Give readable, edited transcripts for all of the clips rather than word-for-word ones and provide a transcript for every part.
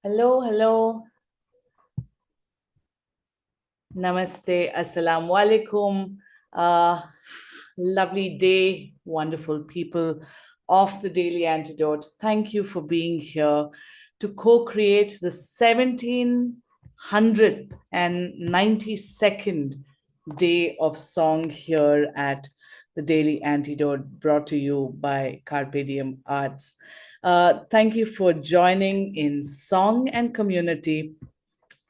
Hello, hello. Namaste, assalamu alaikum. Lovely day, wonderful people of the Daily Antidote. Thank you for being here to co-create the 1792nd day of song here at the Daily Antidote, brought to you by Carpe Diem Arts. Thank you for joining in song and community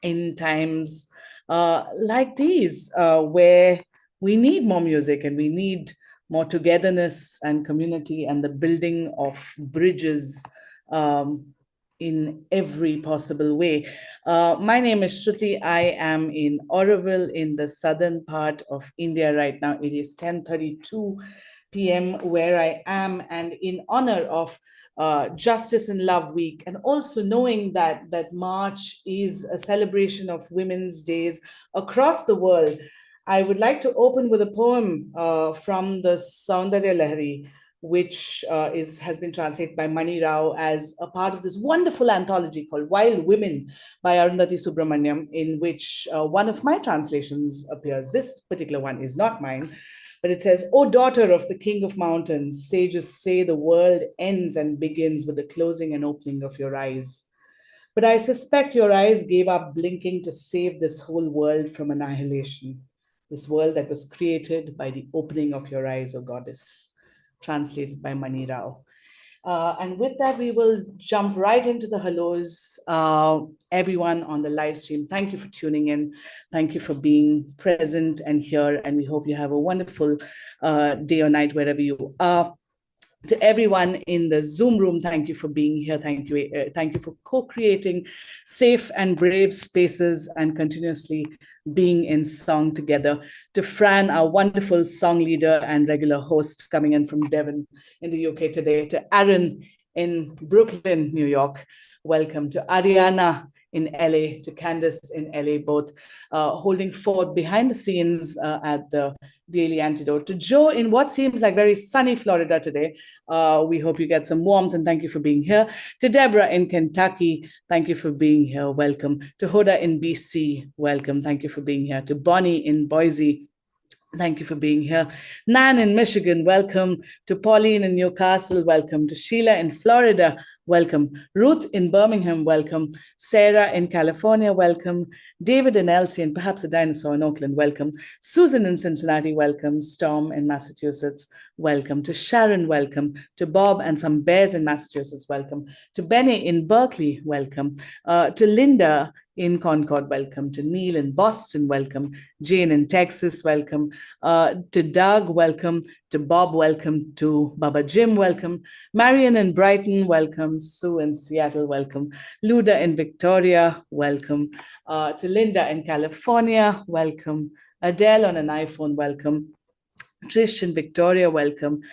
in times like these, where we need more music and we need more togetherness and community and the building of bridges in every possible way. My name is Shruthi. I am in Auroville in the southern part of India right now. It is 10:32 p.m. where I am, and in honor of Justice and Love Week, and also knowing that March is a celebration of Women's Days across the world, I would like to open with a poem from the Saundarya Lahari, which has been translated by Mani Rao as a part of this wonderful anthology called Wild Women by Arundhati Subramaniam, in which one of my translations appears. This particular one is not mine, but it says, "O daughter of the king of mountains, sages say the world ends and begins with the closing and opening of your eyes. But I suspect your eyes gave up blinking to save this whole world from annihilation. This world that was created by the opening of your eyes, O goddess." Translated by Mani Rao. And with that, we will jump right into the hellos. Everyone on the live stream, thank you for tuning in. Thank you for being present and here. And we hope you have a wonderful day or night wherever you are. To everyone in the Zoom room, thank you for being here. Thank you for co-creating safe and brave spaces and continuously being in song together. To Fran, our wonderful song leader and regular host coming in from Devon in the UK today. To Aaron in Brooklyn, New York, welcome. To Ariana in LA, to Candace in LA, both holding forth behind the scenes at the Daily Antidote. To Joe in what seems like very sunny Florida today, we hope you get some warmth and thank you for being here. To Deborah in Kentucky, thank you for being here. Welcome. To Hoda in BC, welcome. Thank you for being here. To Bonnie in Boise, thank you for being here. Nan in Michigan, welcome. To Pauline in Newcastle, welcome. To Sheila in Florida, welcome. Ruth in Birmingham, welcome. Sarah in California, welcome. David in Elsie, and perhaps a dinosaur in Oakland, welcome. Susan in Cincinnati, welcome. Storm in Massachusetts, welcome. To Sharon, welcome. To Bob and some bears in Massachusetts, welcome. To Benny in Berkeley, welcome. To Linda in Concord, welcome. To Neil in Boston, welcome. Jane in Texas, welcome. To Doug, welcome. To Bob, welcome. To Baba Jim, welcome. Marion in Brighton, welcome. Sue in Seattle, welcome. Luda in Victoria, welcome. To Linda in California, welcome. Adele on an iPhone, welcome. Trish in Victoria, welcome.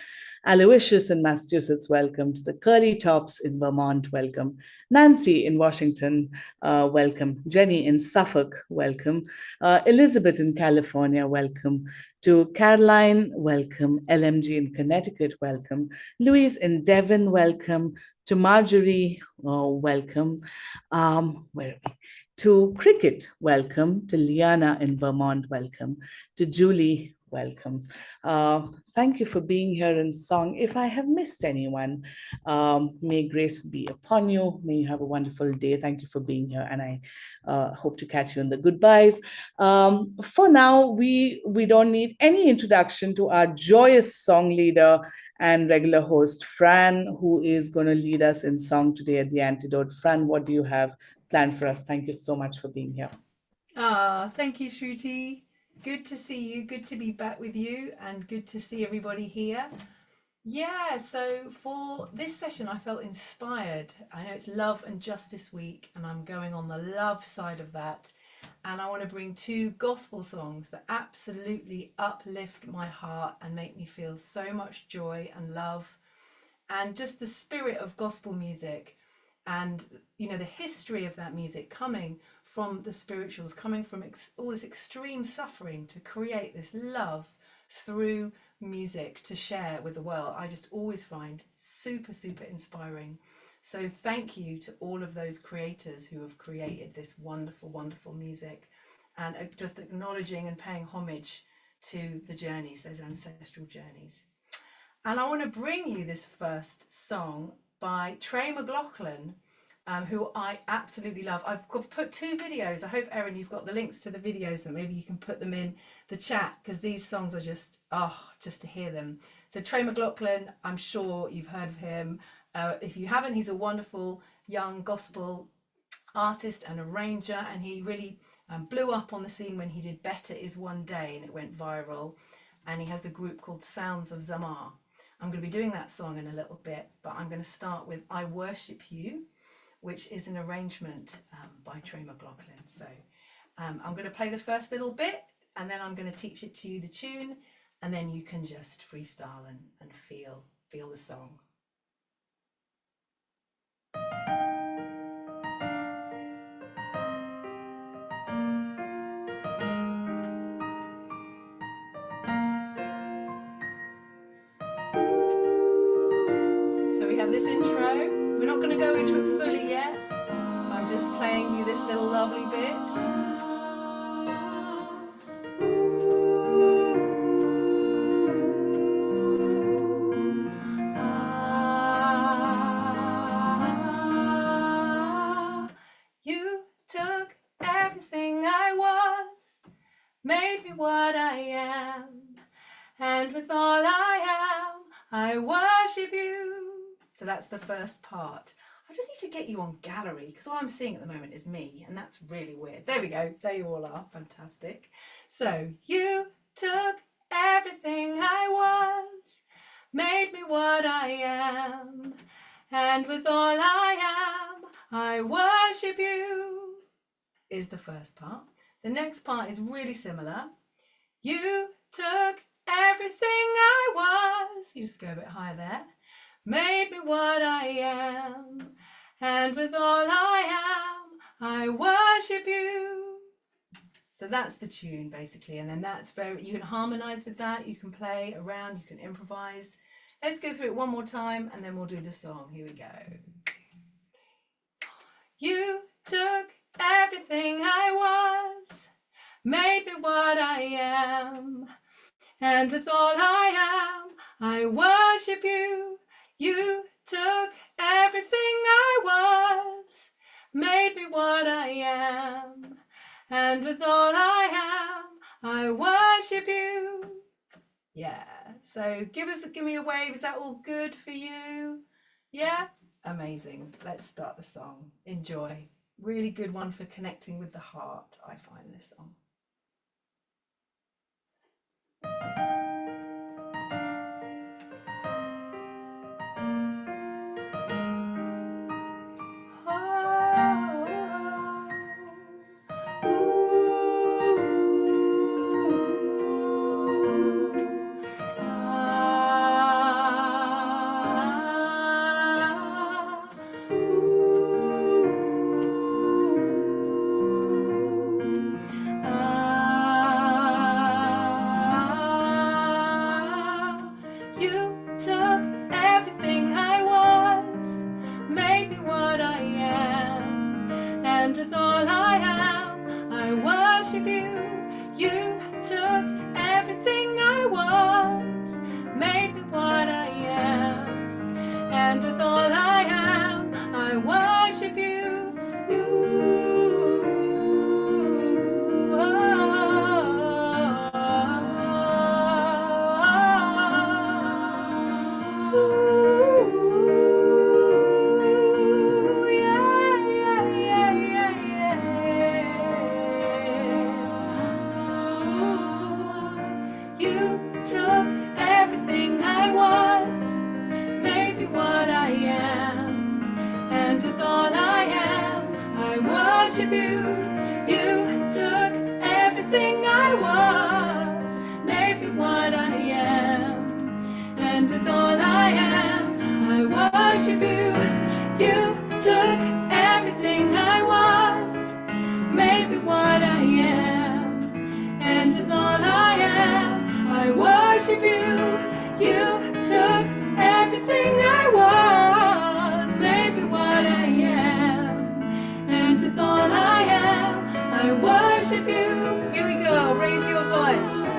Aloysius in Massachusetts, welcome. To the Curly Tops in Vermont, welcome. Nancy in Washington, welcome. Jenny in Suffolk, welcome. Elizabeth in California, welcome. To Caroline, welcome. LMG in Connecticut, welcome. Louise in Devon, welcome. To Marjorie, welcome. Where are we? To Cricket, welcome. To Liana in Vermont, welcome. To Julie, welcome. Thank you for being here in song. If I have missed anyone, may grace be upon you. May you have a wonderful day. Thank you for being here, and I hope to catch you in the goodbyes. For now, we don't need any introduction to our joyous song leader and regular host, Fran, who is going to lead us in song today at the Antidote. Fran, what do you have planned for us? Thank you so much for being here. Thank you, Shruti. Good to see you. Good to be back with you, and good to see everybody here. Yeah, so for this session, I felt inspired. I know it's Love and Justice Week, and I'm going on the love side of that. And I want to bring two gospel songs that absolutely uplift my heart and make me feel so much joy and love, and just the spirit of gospel music, and the history of that music coming from the spirituals, coming from all this extreme suffering to create this love through music to share with the world. I just always find super, super inspiring. So thank you to all of those creators who have created this wonderful, wonderful music, and just acknowledging and paying homage to the journeys, those ancestral journeys. And I want to bring you this first song by Trey McLaughlin, who I absolutely love. I've put 2 videos. I hope, Erin, you've got the links to the videos, that maybe you can put them in the chat, because these songs are just to hear them. So Trey McLaughlin, I'm sure you've heard of him. If you haven't, he's a wonderful young gospel artist and arranger, and he really blew up on the scene when he did Better Is One Day, and it went viral. And he has a group called Sounds of Zamar. I'm going to be doing that song in a little bit, but I'm going to start with I Worship You, which is an arrangement by Trey McLaughlin. So I'm going to play the first little bit, and then I'm going to teach it to you, the tune, and then you can just freestyle and feel the song. So we have this intro. We're not going to go into it fully yet. I'm just playing you this little lovely bit. You took everything I was, made me what I am, and with all I am, I worship you. So that's the first part. I just need to get you on gallery, because all I'm seeing at the moment is me, and that's really weird. There we go. There you all are. Fantastic. So you took everything I was, made me what I am, and with all I am, I worship you, is the first part. The next part is really similar. You took everything I was, you just go a bit higher there, made me what I am, and with all I am, I worship you. So that's the tune, basically, and then that's you can harmonize with that, you can play around, you can improvise. Let's go through it one more time, and then we'll do the song. Here we go. You took everything I was, made me what I am, and with all I am, I worship you. You took everything I was, made me what I am, and with all I am, I worship you. Yeah, so give me a wave. Is that all good for you? Yeah? Amazing. Let's start the song. Enjoy. Really good one for connecting with the heart, I find this song. And with worship you. Here we go. Raise your voice.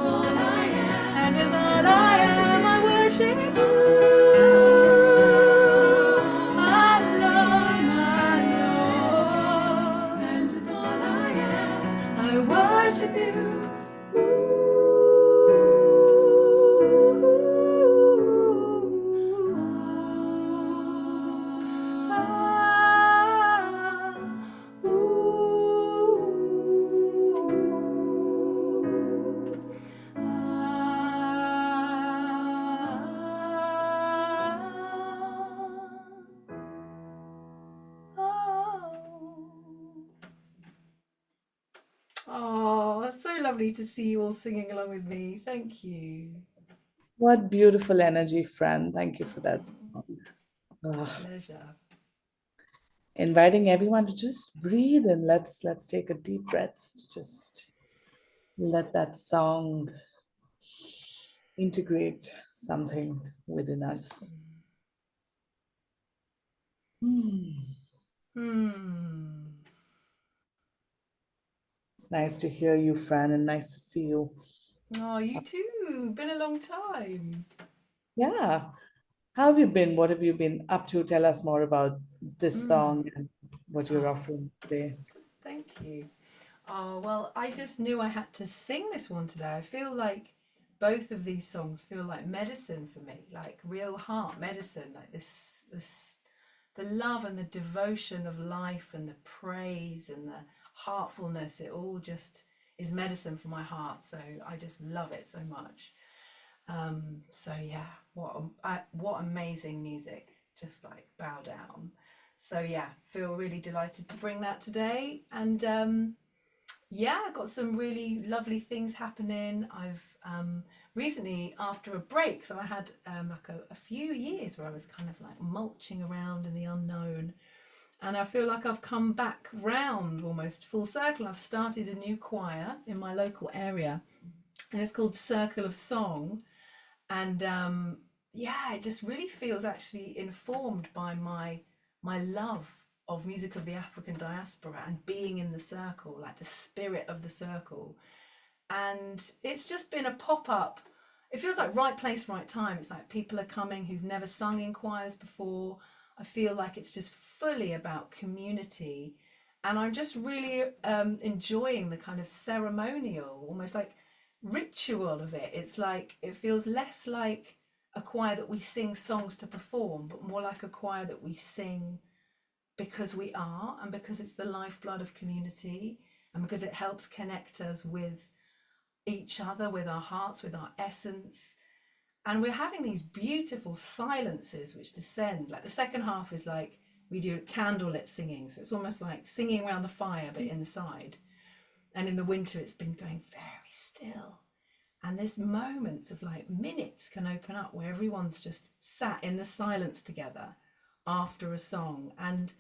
And with all I am, I worship you. I love, and with all I am, I worship you. Oh, so lovely to see you all singing along with me. Thank you. What beautiful energy, Fran. Thank you for that song. Ah, Pleasure. inviting everyone to just breathe and let's take a deep breath to just let that song integrate something within us. Hmm. It's nice to hear you, Fran, and nice to see you. Oh, you too. Been a long time. Yeah. How have you been? What have you been up to? Tell us more about this Hmm. song and what you're Oh, offering today. thank you. Oh, well, I just knew I had to sing this one today. I feel like both of these songs feel like medicine for me, like real heart medicine, like this the love and the devotion of life and the praise and the heartfulness, it all just is medicine for my heart. So I just love it so much. So yeah, what amazing music! Just like bow down. So yeah, feel really delighted to bring that today, and yeah, I got some really lovely things happening. I've recently, after a break, so I had like a few years where I was kind of like mulching around in the unknown, and I feel like I've come back round almost full circle. I've started a new choir in my local area, and it's called Circle of Song, and yeah, it just really feels actually informed by my love of music of the African diaspora and being in the circle, like the spirit of the circle. And it's just been a pop-up. It feels like right place, right time. It's like people are coming who've never sung in choirs before. I feel like it's just fully about community, and I'm just really enjoying the kind of ceremonial, almost like ritual of it. It's like it feels less like a choir that we sing songs to perform, but more like a choir that we sing because we are, and because it's the lifeblood of community, and because it helps connect us with each other, with our hearts, with our essence. And we're having these beautiful silences which descend. Like the second half is like we do candlelit singing, so it's almost like singing around the fire but inside. And in the winter, it's been going very still. And there's moments of like minutes can open up where everyone's just sat in the silence together after a song. And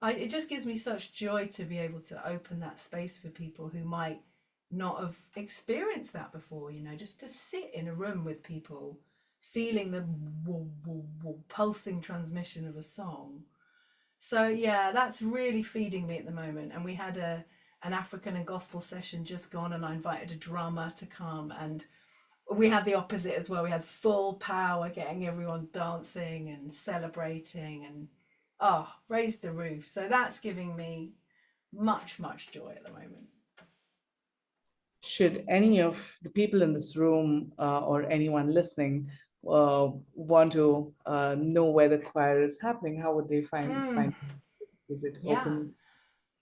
it just gives me such joy to be able to open that space for people who might not have experienced that before, you know, just to sit in a room with people, feeling the woo, woo, woo, pulsing transmission of a song. So yeah, that's really feeding me at the moment. And we had an African and gospel session just gone, and I invited a drummer to come, and we had the opposite as well. We had full power, getting everyone dancing and celebrating, and oh, raised the roof. So that's giving me much joy at the moment. Should any of the people in this room or anyone listening want to know where the choir is happening, how would they find? Mm, Is it yeah, open?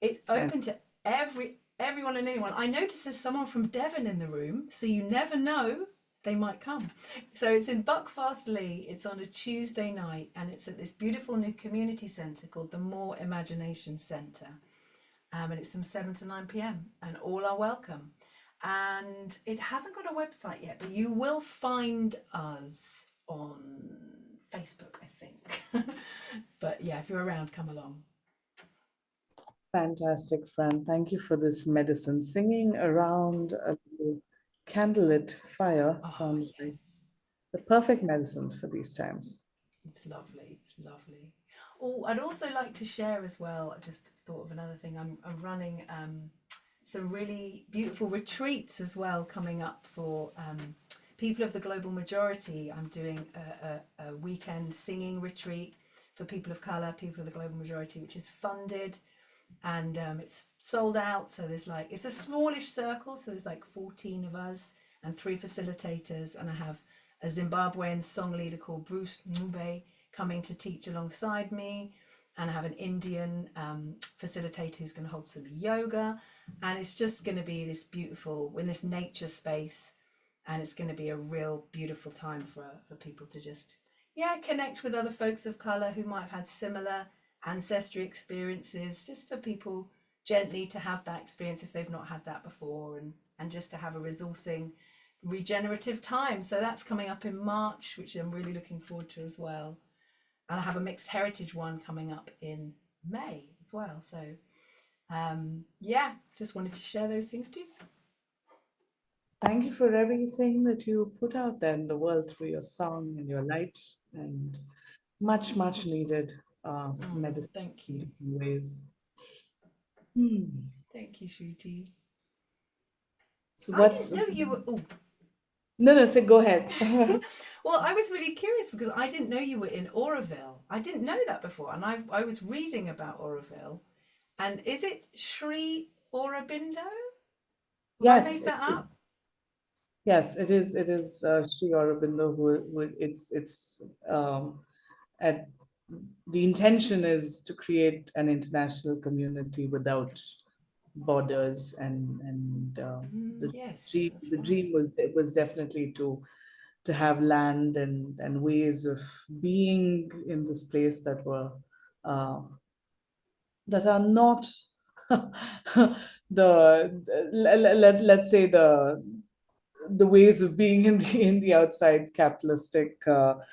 it's open to everyone and anyone. I noticed there's someone from Devon in the room, so you never know, they might come. So it's in Buckfast Lee. It's on a Tuesday night, and it's at this beautiful new community centre called the More Imagination Centre. And it's from 7 to 9 p.m. and all are welcome. And it hasn't got a website yet, but you will find us on Facebook, I think. But yeah, if you're around, come along. Fantastic, Fran. Thank you for this medicine. Singing around a little candlelit fire Oh, sounds like yes. the perfect medicine for these times. It's lovely. It's lovely. Oh, I'd also like to share as well. I just thought of another thing. I'm running some really beautiful retreats as well coming up for people of the global majority. I'm doing a weekend singing retreat for people of colour, people of the global majority, which is funded, and it's sold out. So there's like, it's a smallish circle, so there's like 14 of us and 3 facilitators, and I have a Zimbabwean song leader called Bruce Mube coming to teach alongside me, and I have an Indian facilitator who's going to hold some yoga, and it's just going to be this beautiful, in this nature space, and it's going to be a real beautiful time for people to just connect with other folks of color who might have had similar ancestry experiences, just for people gently to have that experience if they've not had that before, and just to have a resourcing regenerative time. So that's coming up in March, which I'm really looking forward to as well. And I have a mixed heritage one coming up in May as well. So just wanted to share those things too. Thank you for everything that you put out there in the world through your song and your light, and much, much needed medicine Thank in you. different ways. Hmm. Thank you, Shruti. So I what's didn't know you were. Oh. no, so go ahead. Well, I was really curious because I didn't know you were in Oroville. I didn't know that before, and I was reading about Oroville. And is it Sri Aurobindo? Have I Yes, made that up? yes, it is. It is Sri Aurobindo who it's at the intention is to create an international community without borders, and the Yes, dream that's the right. dream was definitely to have land and ways of being in this place uh, that are not let's say the ways of being in the outside capitalistic sort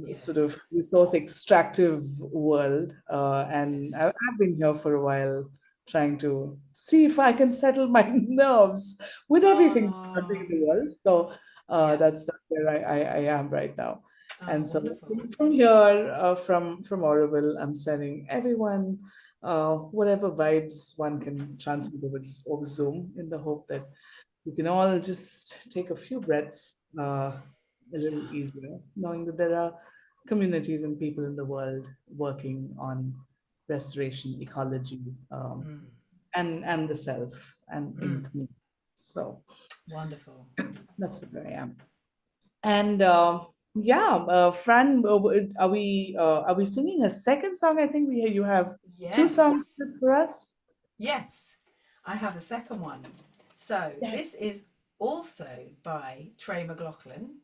Yes. of resource extractive world. And Yes. I've been here for a while trying to see if I can settle my nerves with everything happening Oh, in the world. So yeah. that's where I am right now. Oh, And so wonderful. from here, from Oroville, I'm sending everyone whatever vibes one can transmit over Zoom, in the hope that we can all just take a few breaths a little Yeah. easier, knowing that there are communities and people in the world working on restoration, ecology, Mm, and the self and in mm, community. So wonderful. that's where I am. And Fran, are we singing a second song? I think you have 2 songs Yes. for us. Yes. I have a second one. So Yes. this is also by Trey McLaughlin,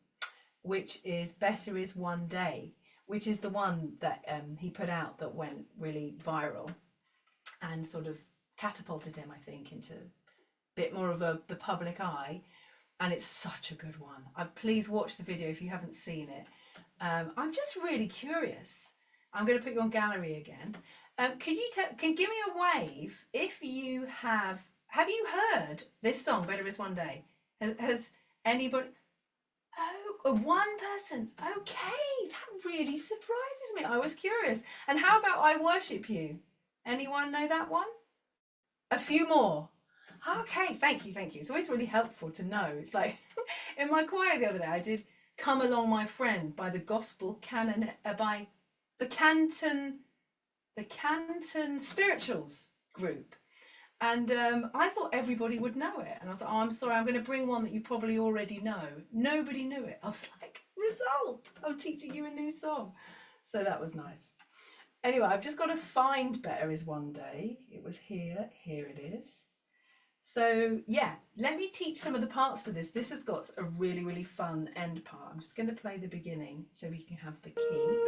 which is Better Is One Day, which is the one that he put out that went really viral and sort of catapulted him, I think, into a bit more of the public eye. And it's such a good one. Please watch the video if you haven't seen it. I'm just really curious. I'm going to put you on gallery again. Could you can give me a wave if you have you heard this song Better Is One Day? Has anybody? Oh, one person. Okay, that really surprises me. I was curious. And how about I Worship You? Anyone know that one? A few more. Okay, thank you, thank you. It's always really helpful to know. It's like in my choir the other day, I did "Come Along, My Friend" by the Gospel Canon by the Canton Spirituals group, and I thought everybody would know it. And I was like, "Oh, I'm sorry, I'm going to bring one that you probably already know." Nobody knew it. I was like, "Result! I'm teaching you a new song," so that was nice. Anyway, I've just got to find Better Is One Day. It was here. Here it is. So yeah, let me teach some of the parts to this. This has got a really, really fun end part. I'm just going to play the beginning so we can have the key.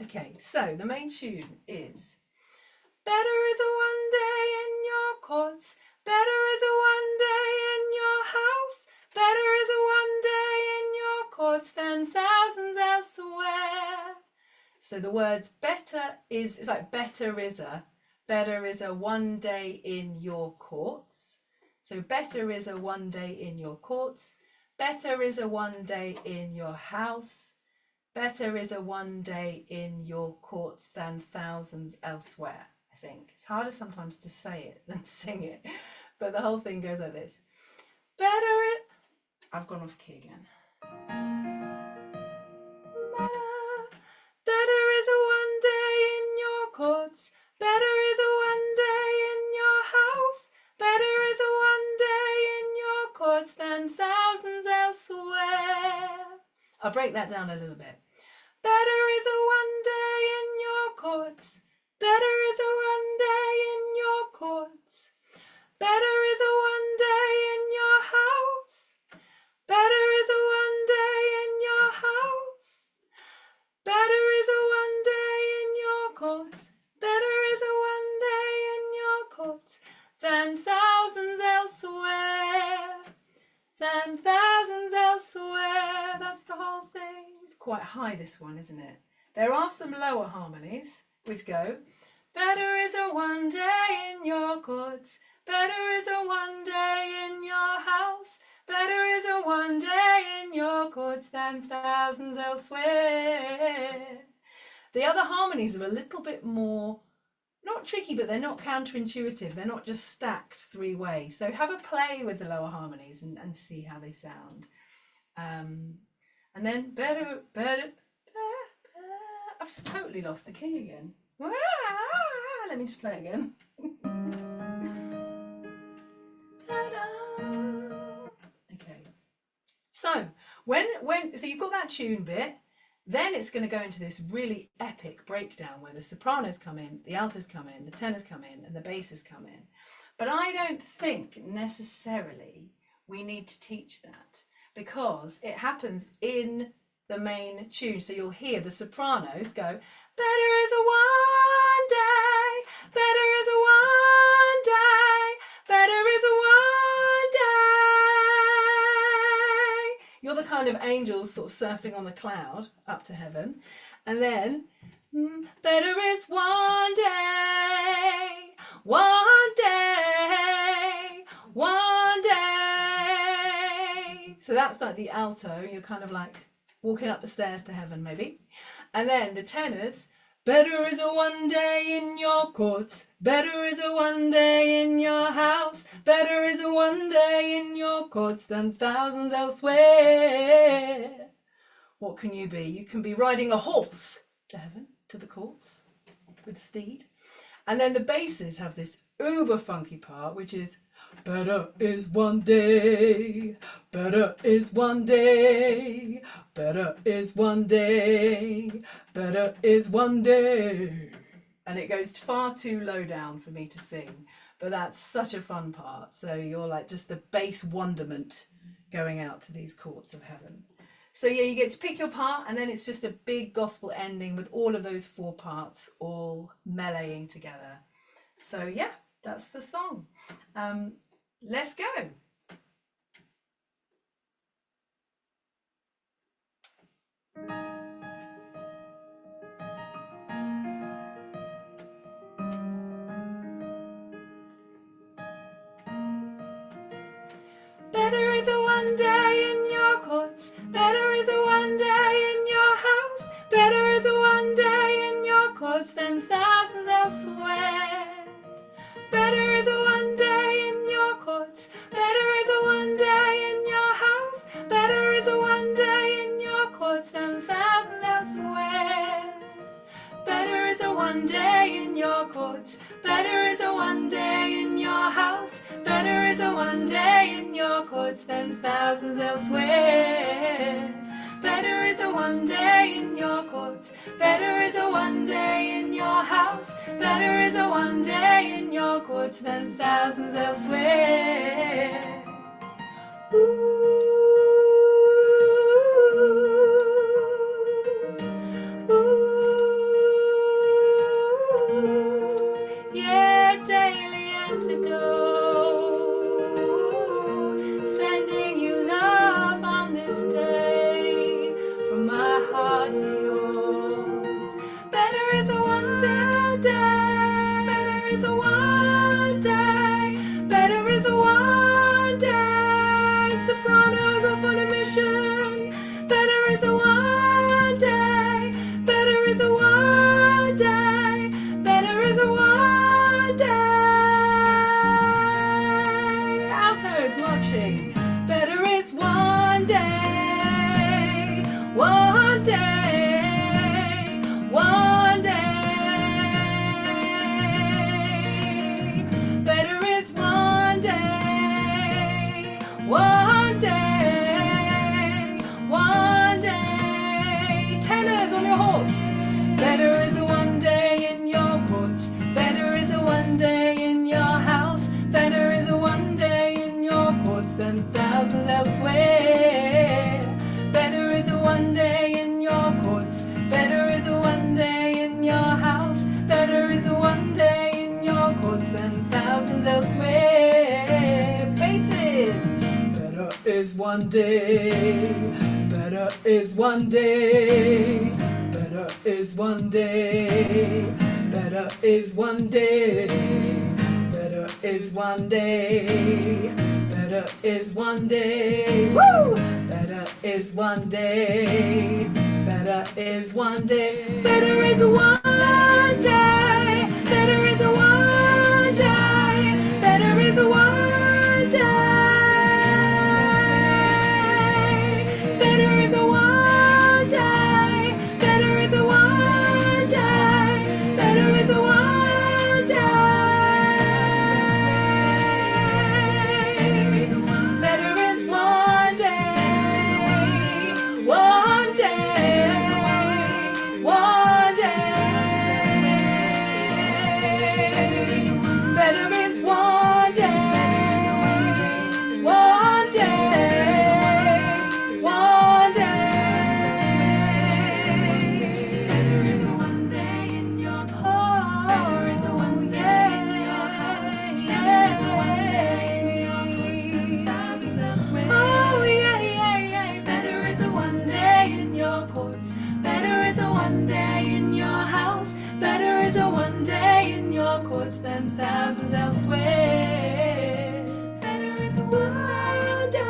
Okay, so the main tune is Better is a one day in your courts. Better is a one day in your house. Better is a one day in your courts than thousands elsewhere. So the words better is, it's like better is a one day in your courts. So better is a one day in your courts. Better is a one day in your house. Better is a one day in your courts than thousands elsewhere, I think. It's harder sometimes to say it than sing it, but the whole thing goes like this. Better it... I've gone off key again. Better is a one day in your courts. Better is a one day in your house. Better is a one day in your courts than thousands elsewhere. I'll break that down a little bit. Better is a one day in your courts. Better is a one day in your courts. Better is a one day in your house. Better is a one day in your house. Better is a one day in your courts. Better is a one day in your courts than thousands elsewhere. Than thousands elsewhere. That's the whole thing. It's quite high, this one, isn't it? There are some lower harmonies which go, better is a one day in your courts. Better is a one day in your house. Better is a one day in your courts than thousands elsewhere. The other harmonies are a little bit more, not tricky, but they're not counterintuitive. They're not just stacked three ways. So have a play with the lower harmonies and see how they sound. And then better. I've just totally lost the key again. Let me just play again. Okay. So so you've got that tune bit. Then it's going to go into this really epic breakdown where the sopranos come in, the altos come in, the tenors come in, and the basses come in. But I don't think necessarily we need to teach that because it happens in the main tune. So you'll hear the sopranos go, better is a one day, better is a one day, better is a one day. You're the kind of angels sort of surfing on the cloud up to heaven. And then, better is one day, one day, one day. So that's like the alto. You're kind of like walking up the stairs to heaven, maybe. And then the tenors, better is a one day in your courts. Better is a one day in your house. Better is a one day in your courts than thousands elsewhere. What can you be? You can be riding a horse to heaven, to the courts, with a steed. And then the basses have this uber funky part, which is better is one day, better is one day, better is one day, better is one day. And it goes far too low down for me to sing, but that's such a fun part. So you're like just the bass wonderment going out to these courts of heaven. So yeah, you get to pick your part, and then it's just a big gospel ending with all of those four parts all meleeing together. So yeah, that's the song. Let's go. Better is a one day in your courts. Better is a one day in your house. Better is a one day in your courts than thousands elsewhere. Better is a one day in your courts. Better is a one day in your house. Better is a one day in your courts than thousands elsewhere. Better is a one day in your courts. Better is a one day in your house. Better is a one day in your courts than thousands elsewhere. Better is a one day in your courts. Better is a one day in your house. Better is a one day in your courts than thousands elsewhere. Ooh. Yeah, daily antidote, sending you love on this day, from my heart to yours. Better is a one day, better is a one day, better is a one day, soprano. one day in your courts. Better is one day in your house. Better is one day in your courts than thousands elsewhere. Faces. Better is one day. Better is one day. Better is one day. Better is one day. Better is one day. Better is one day. Woo! Better is one day. Better is one day. Better is one day. Better is one day. Better is one day. Better is one day. Better is one day. Better is one day. Better is one day. One day. One day. Better is one day. One day. One day. Better is one day in your heart. Better is one day. Oh yeah, yeah, yeah. Better is one day in your courts. Better is one day in your house. Better is one day in your courts than thousands elsewhere. Better is one day.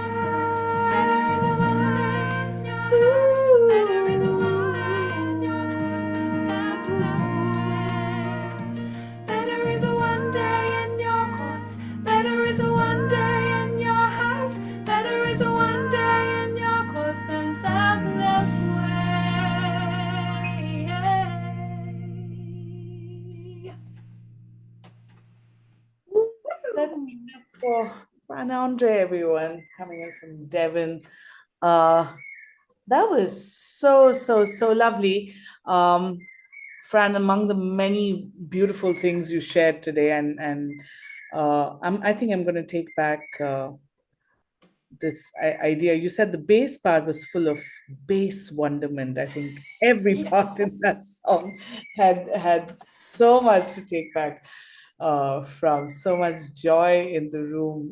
Better is one day. Better is one day. Better is one day in your courts. Better is one day in your house. Better is one day in your courts than thousands elsewhere. Let's give it up for Fran André, everyone, coming in from Devon. Uh, that was so lovely. Fran, among the many beautiful things you shared today, and I think I'm going to take back this idea. You said the bass part was full of bass wonderment. I think every Yes. part in that song had so much to take back from, so much joy in the room,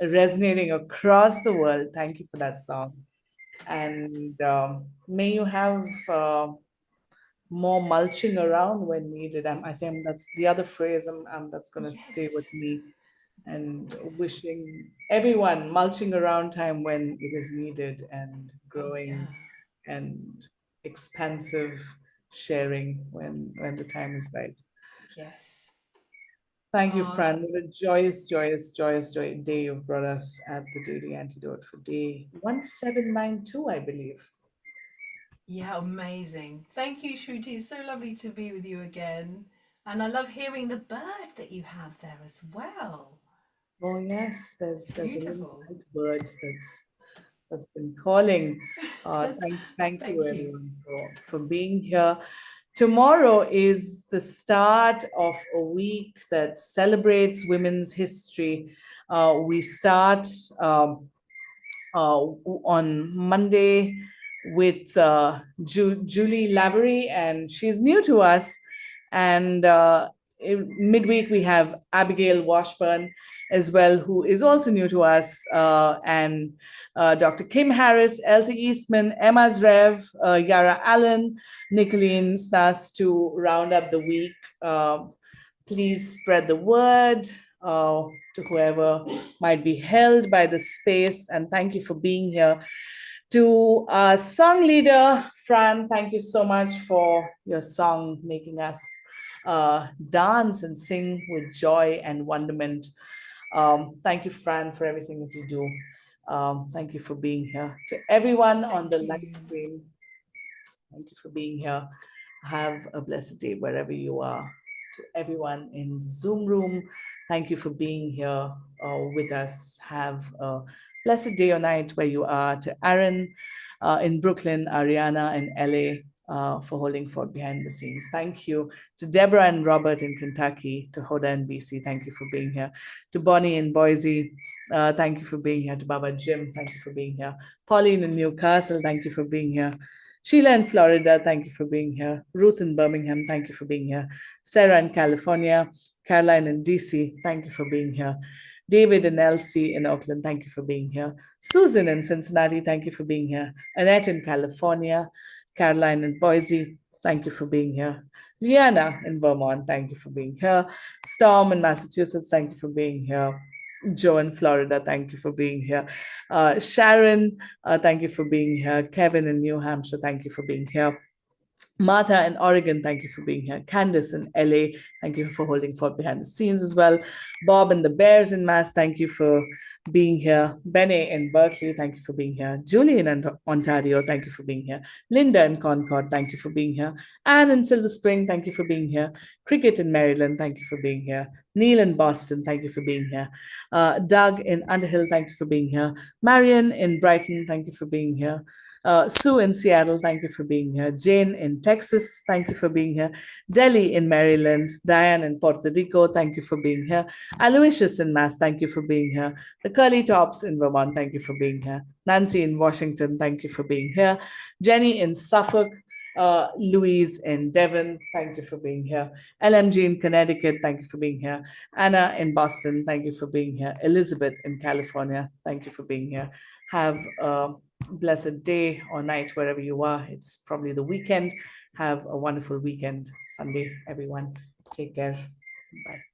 resonating across the world. Thank you for that song. And may you have more mulching around when needed. I think that's the other phrase that's going to stay with Yes. me. And wishing everyone mulching around time when it is needed, and Oh yeah. growing and expansive sharing when the time is right. Yes. Thank you, Oh, Fran. What a joyous day you've brought us at the Daily Antidote for day 1792, I believe. yeah, amazing. Thank you, Shruti. It's so lovely to be with you again. And I love hearing the bird that you have there as well. Oh yes, there's a little Beautiful. white bird that's been calling. Thank you Thank you. everyone for being here. Tomorrow is the start of a week that celebrates women's history. We start on Monday with Julie Lavery, and she's new to us. And midweek, we have Abigail Washburn as well, who is also new to us, and Dr. Kim Harris, Elsie Eastman, Emma Zrev, Yara Allen, Nicolene Snas to round up the week. Please spread the word to whoever might be held by the space. And thank you for being here. To our song leader, Fran, thank you so much for your song, making us dance and sing with joy and wonderment. Thank you, Fran, for everything that you do. Thank you for being here. To everyone on the Thank live you. stream, thank you for being here. Have a blessed day wherever you are. To everyone in the Zoom room, thank you for being here with us. Have a blessed day or night where you are. To Aaron in Brooklyn, Ariana in LA, for holding fort behind the scenes. Thank you to Deborah and Robert in Kentucky, to Hoda in BC. Thank you for being here. To Bonnie in Boise, thank you for being here. To Baba Jim, thank you for being here. Pauline in Newcastle, thank you for being here. Sheila in Florida, thank you for being here. Ruth in Birmingham, thank you for being here. Sarah in California, Caroline in DC, thank you for being here. David and Elsie in Oakland, thank you for being here. Susan in Cincinnati, thank you for being here. Annette in California, Caroline in Boise, thank you for being here. Liana in Vermont, thank you for being here. Storm in Massachusetts, thank you for being here. Joe in Florida, thank you for being here. Sharon, thank you for being here. Kevin in New Hampshire, thank you for being here. Martha in Oregon, thank you for being here. Candice in LA, thank you for holding fort behind the scenes as well. Bob and the Bears in Mass, thank you for being here. Bene in Berkeley, thank you for being here. Julie in Ontario, thank you for being here. Linda in Concord, thank you for being here. Anne in Silver Spring, thank you for being here. Cricket in Maryland, thank you for being here. Neil in Boston, thank you for being here. Doug in Underhill, thank you for being here. Marion in Brighton, thank you for being here. Sue in Seattle, thank you for being here. Jane in Texas, thank you for being here. Delhi in Maryland. Diane in Puerto Rico, thank you for being here. Aloysius in Mass, thank you for being here. The Curly Tops in Vermont, thank you for being here. Nancy in Washington, thank you for being here. Jenny in Suffolk. Louise in Devon, thank you for being here. LMG in Connecticut, thank you for being here. Anna in Boston, thank you for being here. Elizabeth in California, thank you for being here. Have a blessed day or night wherever you are. It's probably the weekend. Have a wonderful weekend, Sunday, everyone. Take care. Bye.